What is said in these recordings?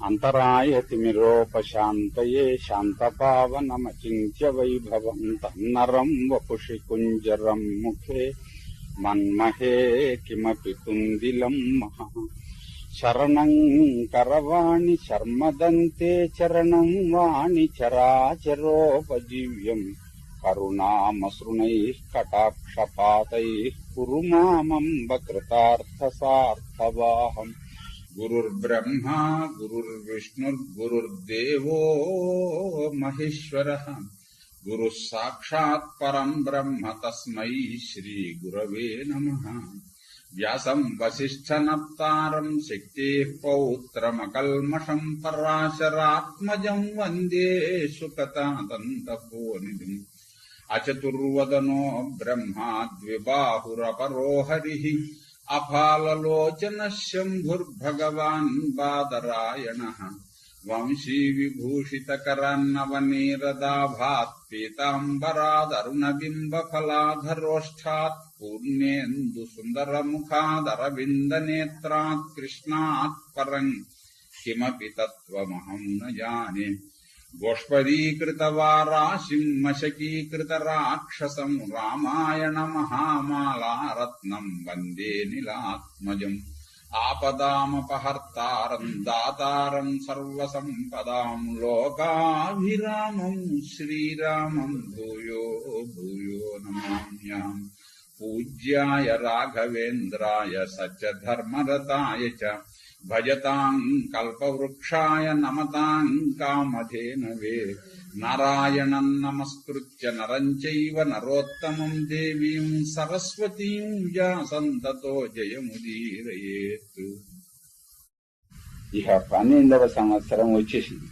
అంతరాయతిమిరోపశాంతయే శాంతపావనమచింత్య వైభవం తన్నరం వపుషి కుంజరం ముఖే మన్మహే కిమపి తుందిలం మహా. శరణం కరవాణి శర్మదంతే చరణం వాణి చరాచరోపజీవ్యం కరుణామసృణైః కటాక్షపాతైః కురు మామంబ కృతార్థసార్థవాహం. గురుర్బ్రహ్మా గురుర్విష్ణుర్గురుర్దేవో మహేశ్వరః గురుః సాక్షాత్ పరం బ్రహ్మ తస్మై శ్రీ గురవే నమః. వ్యాసం వసిష్ఠనప్తారం శక్తేః పౌత్రమకల్మషం పరాశరాత్మజం వందే సుకతాదంతపోనిధిం. అచతుర్వదనో బ్రహ్మా ద్విబాహురపరో హరిః అఫాలలోచన శంభుర్భగవాన్ బాదరాయణః. వంశీ విభూషితకరాన్నవనీరదాభాత్ పీతాంబరాదరుణబింబఫలాధరోష్ఠాత్ పూర్ణేందు సుందరముఖాదరవిందనేత్రాత్ కృష్ణాత్ పరం కిమపి తత్వమహం న జానే. గోష్పదీకృతవారాశిం మశకీకృతరాక్షసం రామాయణ మహామాలారత్నం వందే నీలాత్మజం. ఆపదామపహర్తారం దాతారం సర్వసంపదాం లోకాభిరామం శ్రీరామం భూయో భూయో నమామ్యహం. పూజ్యాయ రాఘవేంద్రాయ సత్యధర్మరతాయ చ భజతాం కల్పవృక్షాయ నమతాం కామధేనవే. నారాయణం నమస్కృత్య నరం చైవ నరోత్తమం దేవీం సరస్వతీం వ్యాసం తతో జయముదీరయేత్. ఇక 12వ సంవత్సరం వచ్చేసింది,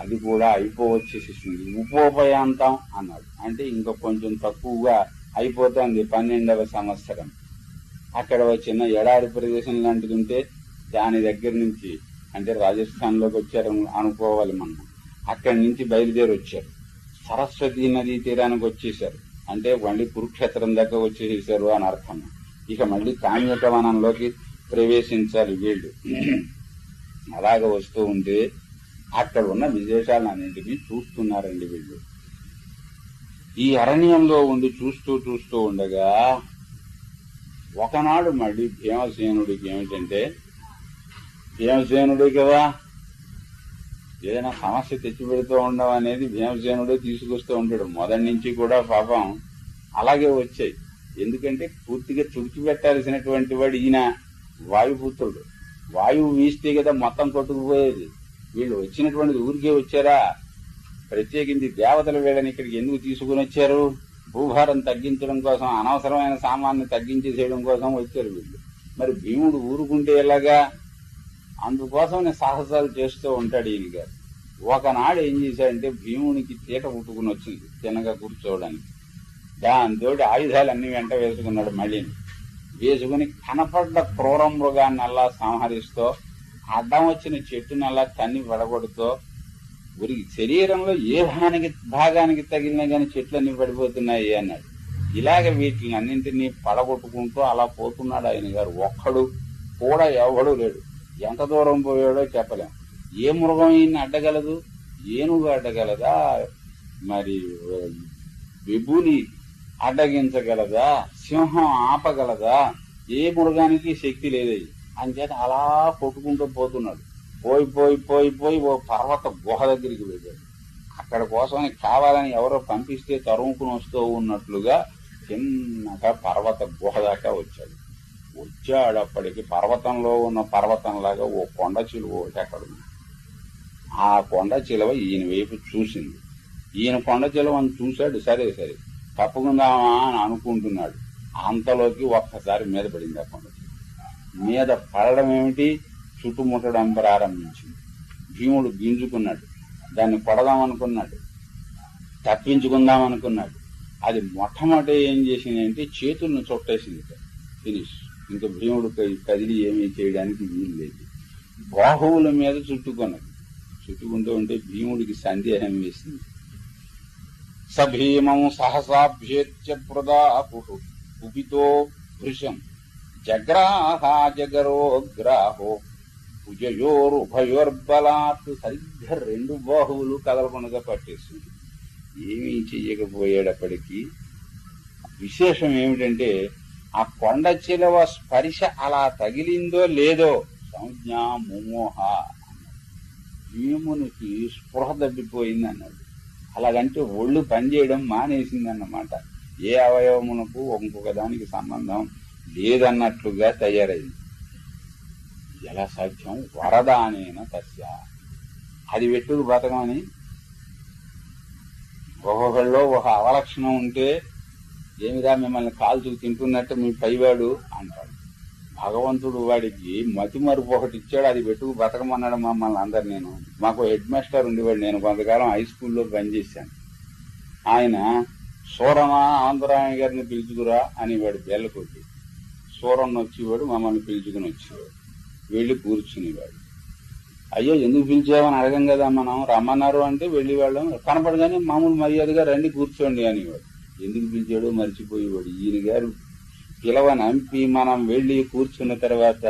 అది కూడా అయిపోవచ్చేసేసింది. ఉపోపయాంతం అన్నాడు, అంటే ఇంకా కొంచెం తక్కువగా అయిపోతుంది 12వ సంవత్సరం. అక్కడ చిన్న ఎడారి ప్రదేశం లాంటిది ఉంటే దాని దగ్గర నుంచి, అంటే రాజస్థాన్ లోకి వచ్చారు అనుకోవాలి మనం. అక్కడి నుంచి బయలుదేరి వచ్చారు, సరస్వతీ నదీ తీరానికి వచ్చేసారు, అంటే మళ్ళీ కురుక్షేత్రం దగ్గర వచ్చేసారు అని అర్థం. ఇక మళ్ళీ కామ్యక వనంలోకి ప్రవేశించాలి వీళ్ళు. అలాగ వస్తూ ఉంటే అక్కడ ఉన్న విశేషాలన్నింటినీ చూస్తున్నారండి వీళ్ళు. ఈ అరణ్యంలో ఉండి చూస్తూ ఉండగా ఒకనాడు మళ్ళీ భీమసేనుడికి ఏమిటంటే, భీమసేనుడే కదా ఏదైనా సమస్య తెచ్చిపెడుతూ ఉండడం అనేది భీమసేనుడే తీసుకొస్తూ ఉంటాడు. మొదటి నుంచి కూడా పాపం అలాగే వచ్చాయి. ఎందుకంటే పూర్తిగా తుడిచిపెట్టాల్సినటువంటి వాడు ఈయన వాయుపుత్రుడు. వాయువు వీస్తే కదా మొత్తం కొట్టుకుపోయేది. వీళ్ళు వచ్చినటువంటిది ఊరికే వచ్చారా? ప్రత్యేకించి దేవతలు వీళ్ళని ఇక్కడికి ఎందుకు తీసుకుని వచ్చారు? భూభారం తగ్గించడం కోసం, అనవసరమైన సామాన్ని తగ్గించేసేయడం కోసం వచ్చారు వీళ్ళు. మరి భీముడు ఊరుకుంటే ఎలాగా? అందుకోసం సాహసాలు చేస్తూ ఉంటాడు ఈయన గారు. ఒకనాడు ఏం చేశాడంటే భీమునికి తీట పుట్టుకుని వచ్చింది తినగా కూర్చోవడానికి. దాంతో ఆయుధాలన్నీ వెంట వేసుకున్నాడు. మళ్ళీ వేసుకుని కనపడ్డ క్రూర మృగాన్ని అలా సంహరిస్తూ, అడ్డం వచ్చిన చెట్టుని అలా తన్ని పడగొడుతూ, ఉరికి శరీరంలో ఏ భాగానికి తగిలినా గాని చెట్లన్నీ పడిపోతున్నాయి అన్నాడు. ఇలాగ వీటిని అన్నింటినీ పడగొట్టుకుంటూ అలా పోతున్నాడు ఆయన గారు. ఒక్కడు కూడా ఎవడూ లేడు. ఎంత దూరం పోయాడో చెప్పలేం. ఏ మృగం ఈయన్ని అడ్డగలదు? ఏనుగు అడ్డగలదా? మరి విభూని అడ్డగించగలదా? సింహం ఆపగలదా? ఏ మృగానికి శక్తి లేదయ్యి. అంచేత అలా కొట్టుకుంటూ పోతున్నాడు. పోయి ఓ పర్వత గుహ దగ్గరికి వెళ్ళాడు. అక్కడ కోసం కావాలని ఎవరో పంపిస్తే తరుముకుని వస్తూ ఉన్నట్లుగా చిన్నగా పర్వత గుహ దాకా వచ్చాడు. వచ్చాడప్పటికి పర్వతంలో ఉన్న పర్వతంలాగా ఓ కొండ చిలువ ఒకటి అక్కడ ఉంది. ఆ కొండ చిలువ ఈయన వైపు చూసింది. ఈయన కొండ చిలువని చూశాడు. సరే తప్పుకుందామా అని అనుకుంటున్నాడు. అంతలోకి ఒక్కసారి మీద పడింది. ఆ కొండ చిలువ మీద పడడం ఏమిటి, చుట్టుముట్టడం ప్రారంభించింది. భీముడు గింజుకున్నాడు. దాన్ని కొడదామనుకున్నాడు, తప్పించుకుందామనుకున్నాడు. అది మొట్టమొదటి ఏం చేసిందంటే చేతులను చుట్టేసింది. ఫినిష్. ఇంకా భీముడు కదిలి ఏమీ చేయడానికి వీలు లేదు. బాహువుల మీద చుట్టుకున్నది. చుట్టుకుంటూ ఉంటే భీముడికి సందేహం వేసింది. సభీమం సహసాభ్యేత్య ప్రదాపుః కుపితో భృశం జగ్రాహ జగరోగ్రాహో భుజయోరుభయోర్బలాత్ సరిగ్గా రెండు బాహువులు కదలకుండా పట్టేస్తుంది. ఏమీ చెయ్యకపోయేటప్పటికీ విశేషం ఏమిటంటే ఆ కొండ చిలవ స్పర్శ అలా తగిలిందో లేదో సంజ్ఞా ముమోహ భీమునికి స్పృహ తప్పిపోయింది అన్నాడు. అలాగంటే ఒళ్ళు పనిచేయడం మానేసిందన్నమాట. ఏ అవయవమునకు ఇంకొక దానికి సంబంధం లేదన్నట్లుగా తయారైంది. ఎలా సాధ్యం? వరదానేన తస్య. అది వెట్టుకు బతకమని ఒక్కొక్కళ్ళలో ఒక అవలక్షణం ఉంటే ఏమిరా మిమ్మల్ని కాల్చుకు తింటున్నట్టు మీ పైవాడు అంటాడు. భగవంతుడు వాడికి మతిమరుపు ఒకటి ఇచ్చాడు, అది పెట్టుకు బతకమన్నాడు మమ్మల్ని అందరు. మాకు హెడ్ మాస్టర్ ఉండేవాడు, నేను కొంతకాలం హై స్కూల్లో పనిచేశాను. ఆయన సూరమా ఆంధ్రాయ గారిని పిలుచుకురా అనేవాడు బెల్ల కొట్టి. సూరన్న వచ్చేవాడు, మమ్మల్ని పిలుచుకుని వచ్చేవాడు, వెళ్ళి కూర్చునేవాడు. అయ్యో ఎందుకు పిలిచామని అడగం కదా మనం, రమ్మన్నారు అంటే వెళ్ళేవాళ్ళం, కనపడగానే మామూలు మర్యాదగా రండి కూర్చోండి అనేవాడు. ఎందుకు పిలిచాడో మర్చిపోయేవాడు. ఈయన గారు పిలవని అంపి మనం వెళ్ళి కూర్చున్న తర్వాత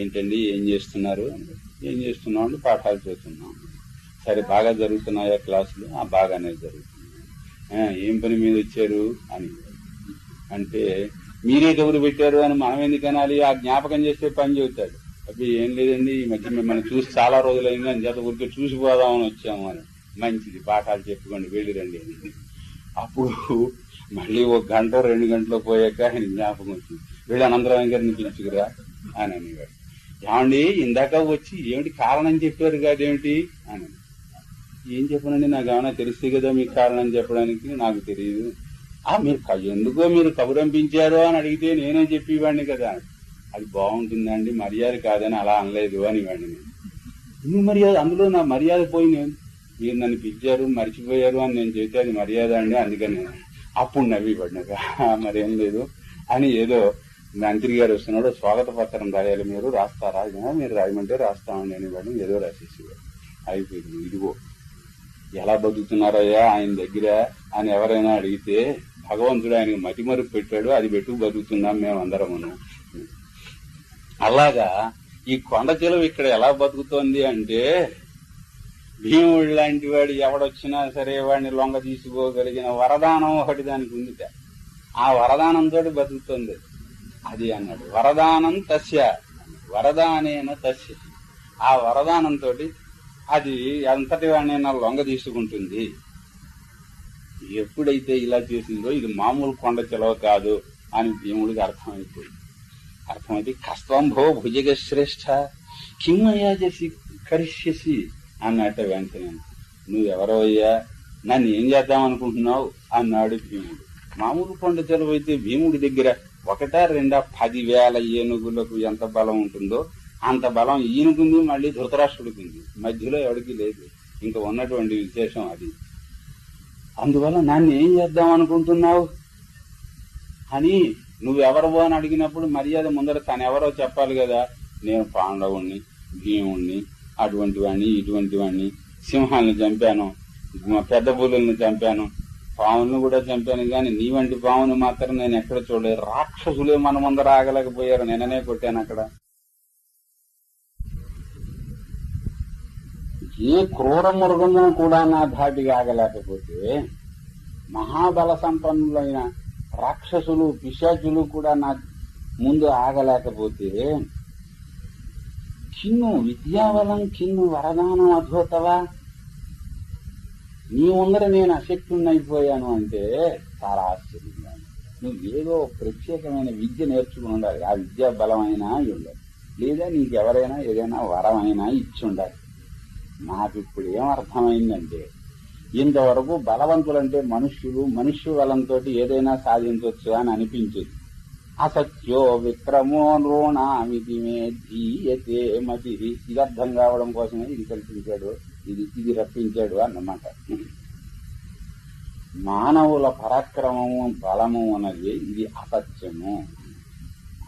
ఏంటండి ఏం చేస్తున్నారు? ఏం చేస్తున్నాం అంటే పాఠాలు చదువుతున్నాం. సరే బాగా జరుగుతున్నాయా క్లాసులు? బాగానే జరుగుతున్నాయి. ఏం పని మీద వచ్చారు అని అంటే మీరే కబురు పెట్టారు అని మనం ఎందుకు అనాలి? ఆ జ్ఞాపకం చేస్తే పని చెబుతాడు. అప్పుడు ఏం లేదండి ఈ మధ్య మిమ్మల్ని చూసి చాలా రోజులైంది అని చేత ఊరికే చూసిపోదామని వచ్చాము అని. మంచిది, పాఠాలు చెప్పుకోండి, వెళ్ళి రండి అని. అప్పుడు మళ్ళీ 1 గంట 2 గంటలు పోయాక ఆయన జ్ఞాపకం వచ్చింది, వీళ్ళు అనంతరాయం గారిని పిలుచుకురా అని అనేవాడు. ఏమండి ఇందాక వచ్చి ఏమిటి కారణం చెప్పారు కాదేమిటి అని. ఏం చెప్పనండి, నాకు ఏమైనా తెలిస్తే కదా మీకు కారణం చెప్పడానికి. నాకు తెలియదు. మీరు ఎందుకో మీరు కబురంపించారు అని అడిగితే నేనే చెప్పేవాడిని కదా. అది బాగుంటుందండి, మర్యాద కాదని అలా అనలేదు అనేవాడిని నేను. ఎందుకు మర్యాద? అందులో నా మర్యాద పోయి నేను మీరు నన్ను పిలిచారు మర్చిపోయారు అని నేను చెబితే అది మర్యాద అండి, అందుకని నేను అప్పుడు నవ్వి పడినాక మరేం లేదు అని. ఏదో మంత్రి గారు వస్తున్నాడు, స్వాగత పత్రం రాయాలి, మీరు రాస్తారా? మీరు రాయమంటే రాస్తామండి అనేవాడిని. ఏదో రాసేసేవాడు. అయిపోయింది. ఇదిగో ఎలా బతుకుతున్నారయ్యా ఆయన దగ్గర అని ఎవరైనా అడిగితే భగవంతుడు ఆయనకు మతిమరుపు పెట్టాడు, అది పెట్టుకు బతుకుతున్నాం మేమందరమును. అలాగా ఈ కొండ చెలువ ఇక్కడ ఎలా బతుకుతోంది అంటే భీముడు లాంటి వాడు ఎవడొచ్చినా సరే వాడిని లొంగ తీసుకోగలిగిన వరదానం ఒకటి దానికి ఉందిట. ఆ వరదానంతో బతుకుతుంది అది అన్నాడు. వరదానం తస్య, వరదానేన తస్య. ఆ వరదానంతో అది అంతటి వాడినైనా లొంగ తీసుకుంటుంది. ఎప్పుడైతే ఇలా చేసిందో ఇది మామూలు కొండ చెలవ కాదు అని భీముడికి అర్థమైతే కస్తంభో భుజగ శ్రేష్ఠ కిమ్మయ్యా చేసి కరిష్యసి అన్నట్ట. వెంటనే నువ్వెవరో అయ్యా, నన్ను ఏం చేద్దామనుకుంటున్నావు అన్నాడు భీముడు. మామూలు కొండ చెలవ అయితే భీముడి దగ్గర 1 2 10,000 ఏనుగులకు ఎంత బలం ఉంటుందో అంత బలం ఈయనకుంది, మళ్ళీ ధృతరాష్ట్రుడికి మధ్యలో ఎవరికి లేదు. ఇంకా ఉన్నటువంటి విశేషం అది. అందువల్ల నన్ను ఏం చేద్దాం అనుకుంటున్నావు అని నువ్వెవరవో అని అడిగినప్పుడు మర్యాద ముందర తనెవరో చెప్పాలి కదా. నేను పాండవుణ్ణి, భీముణ్ణి, అటువంటి వాణ్ణి, ఇటువంటి వాణ్ణి, సింహాలను చంపాను, పెద్ద పులుల్ని చంపాను, పావులను కూడా చంపాను, కానీ నీ వంటి పావుని మాత్రం నేను ఎక్కడ చూడలేదు. రాక్షసులే మన ముందర ఆగలేకపోయారు, నిన్ననే కొట్టాను అక్కడ. ఏ క్రూర మృగము కూడా నా ధాటిగా ఆగలేకపోతే మహాబల సంపన్నులైన రాక్షసులు పిశాచులు కూడా నా ముందు ఆగలేకపోతే కిన్ను విద్యాబలం కిన్ను వరదానం అద్భుతవా, నీ ముందర నేను అశక్తున్నైపోయాను అంటే చాలా ఆశ్చర్యంగా. నువ్వేదో ప్రత్యేకమైన విద్య నేర్చుకుని ఉండాలి. ఆ విద్యా బలమైనా ఉండాలి, లేదా నీకెవరైనా ఏదైనా వరమైనా ఇచ్చి ఉండాలి. నాకు ఇప్పుడు ఏమర్థమైందంటే ఇంతవరకు బలవంతులంటే మనుష్యులు, మనుష్య బలంతో ఏదైనా సాధించవచ్చు అని అనిపించేది. అసత్యో విక్రమో నృణామితి మే ధీయతే మతి. ఇది అర్థం కావడం కోసమే ఇది కల్పించాడు, ఇది రప్పించాడు అన్నమాట. మానవుల పరాక్రమము బలము అన్నది ఇది అసత్యము.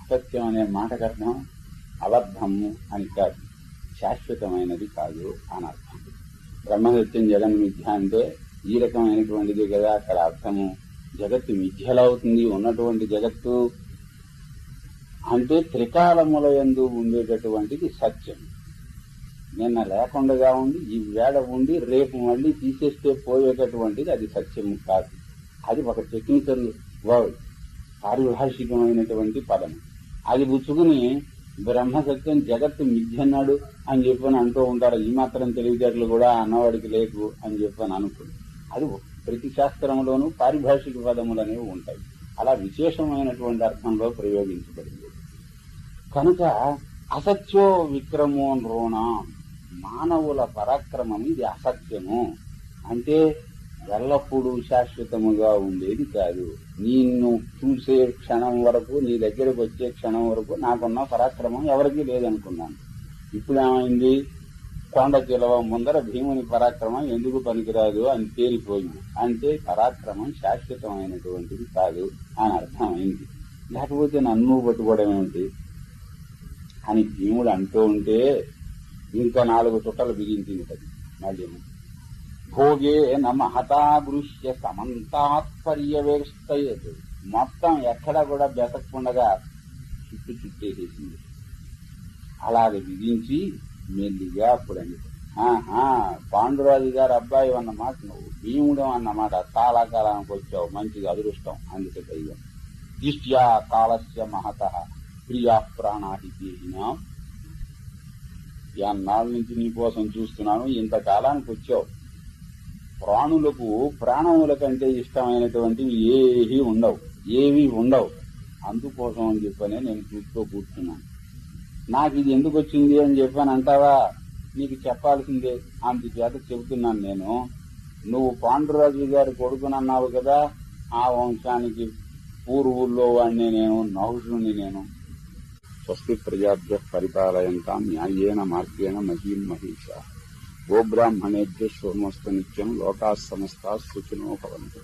అసత్యం అనే మాటకు అర్థం అబద్ధము అని కాదు, శాశ్వతమైనది కాదు అని అర్థం. బ్రహ్మసత్యం జగన్ మిథ్య అంటే ఈ రకమైనటువంటిది కదా అక్కడ అర్థము. జగత్తు మిథ్యలవుతుంది, ఉన్నటువంటి జగత్తు అంటే త్రికాలముల యందు ఉండేటటువంటిది సత్యం. నిన్న లేకుండా ఉండి ఈ వేళ ఉండి రేపు మళ్ళీ తీసేస్తే పోయేటటువంటిది అది సత్యం కాదు. అది ఒక టెక్నికల్ వర్డ్, పారిభాషికమైనటువంటి పదం. అది పుచ్చుకుని బ్రహ్మ సత్యం జగత్తు మిథ్యన్నాడు అని చెప్పని అంటూ ఉంటారు. ఈ మాత్రం తెలివితేటలు కూడా అన్నవాడికి లేకు అని చెప్పని అనుకుని, అది ప్రతి శాస్త్రంలోనూ పారిభాషిక పదములు అనేవి ఉంటాయి. అలా విశేషమైనటువంటి అర్థంలో ప్రయోగించబడింది. కనుక అసత్యో విక్రమో నృణ, మానవుల పరాక్రమం ఇది అసత్యము. అంటే ఎల్లప్పుడూ శాశ్వతముగా ఉండేది కాదు. నిన్ను చూసే క్షణం వరకు, నీ దగ్గరకు వచ్చే క్షణం వరకు నాకున్న పరాక్రమం ఎవరికీ లేదనుకున్నాను. ఇప్పుడేమైంది, కొండ చిలవ ముందర భీముని పరాక్రమం ఎందుకు పనికిరాదు అని తేలిపోయింది. అంటే పరాక్రమం శాశ్వతమైనటువంటిది కాదు అని అర్థమైంది. లేకపోతే నన్ను పట్టుకోవడం ఏమిటి అని భీముడు అంటూ ఉంటే ఇంకా 4 చుట్టలు బిగించింది. అది మళ్ళీ భోగే నమహతాగృష్య సమంతాత్పర్యవేష్టయత్, మొత్తం ఎక్కడా కూడా బెతకకుండగా చుట్టేసేసింది. అలాగే బిగించి మెల్లిగా అప్పుడండి, పాండురాజు గారు అబ్బాయి అన్నమాట, నువ్వు భీముడు అన్నమాట, చాలా కాలానికి వచ్చావు, మంచిగా అదృష్టం. అందుకే దైవం దిష్ట్యా కాలస్య మహత ప్రియా ప్రాణాహితేహినా, ఎన్నాళ్ళ నుంచి నీ కోసం చూస్తున్నాను, ఇంతకాలానికి వచ్చావు. ప్రాణులకు ప్రాణముల కంటే ఇష్టమైనటువంటివి ఏవి ఉండవు. అందుకోసం అని చెప్పనే నేను చూస్తూ కూర్చున్నాను. నాకు ఇది ఎందుకు వచ్చింది అని చెప్పని అంటావా, నీకు చెప్పాల్సిందే, అందుచేత చెబుతున్నాను. నేను నువ్వు పాండురాజు గారి కొడుకునన్నావు కదా, ఆ వంశానికి పూర్వుల్లో వాడిని నేను, నహుషుని నేను. స్వస్తి ప్రజాభ్య పరిపాలయంతాం న్యాయేన మార్గేణ మహీం మహిషా గోబ్రాహ్మణేభ్య శోమస్తు నిత్యం లోకాః సమస్తాః సుఖినో భవంతు.